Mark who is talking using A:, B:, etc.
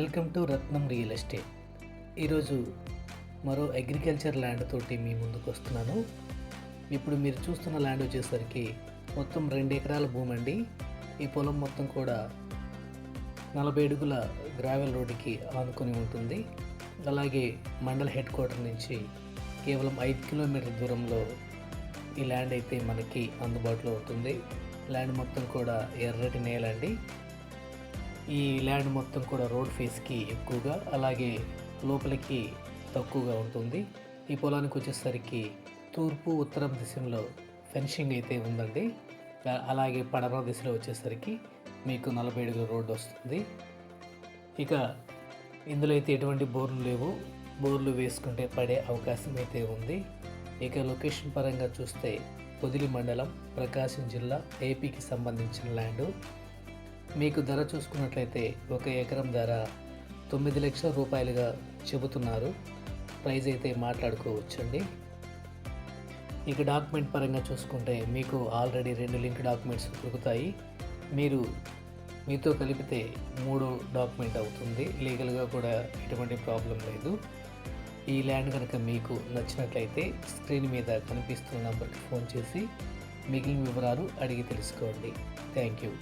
A: Welcome to Ratnam real estate. ఈరోజు మరో agriculture land తోటి మీ ముందుకు వస్తున్నాను. ఇప్పుడు మీరు చూస్తున్న ల్యాండ్ వచ్చేసరికి మొత్తం 2 ఎకరాల భూమి అండి. ఈ పొలం మొత్తం కూడా 40 అడుగుల గ్రావెల్ రోడ్డుకి ఆనుకొని ఉంటుంది. అలాగే మండల హెడ్ క్వార్టర్ నుంచి కేవలం 5 కిలోమీటర్ల దూరంలో ఈ ల్యాండ్ అయితే మనకి అందుబాటులో ఉంటుంది. ల్యాండ్ మొత్తం కూడా ఎర్రటి నేల అండి. ఈ ల్యాండ్ మొత్తం కూడా రోడ్ ఫేస్కి ఎక్కువగా, అలాగే లోపలికి తక్కువగా ఉంటుంది. ఈ పొలానికి వచ్చేసరికి తూర్పు ఉత్తరం దిశలో ఫెన్సింగ్ అయితే ఉందండి. అలాగే పడమర దిశలో వచ్చేసరికి మీకు 40 అడుగుల రోడ్డు వస్తుంది. ఇక ఇందులో అయితే ఎటువంటి బోర్లు లేవు. బోర్లు వేసుకుంటే పడే అవకాశం అయితే ఉంది. ఇక లొకేషన్ పరంగా చూస్తే పొదిలి మండలం, ప్రకాశం జిల్లా, ఏపీకి సంబంధించిన ల్యాండు. మీకు ధర చూసుకున్నట్లయితే 1 ఎకరం ధర 9 లక్షల రూపాయలుగా చెబుతున్నారు. ప్రైస్ అయితే మాట్లాడుకోవచ్చండి. ఇక డాక్యుమెంట్ పరంగా చూసుకుంటే మీకు ఆల్రెడీ 2 లింక్ డాక్యుమెంట్స్ దొరుకుతాయి. మీతో కలిపితే 3 డాక్యుమెంట్ అవుతుంది. లీగల్గా కూడా ఎటువంటి ప్రాబ్లం లేదు. ఈ ల్యాండ్ కనుక మీకు నచ్చినట్లయితే స్క్రీన్ మీద కనిపిస్తున్న నెంబర్కి ఫోన్ చేసి మిగిలిన వివరాలు అడిగి తెలుసుకోండి. Thank you.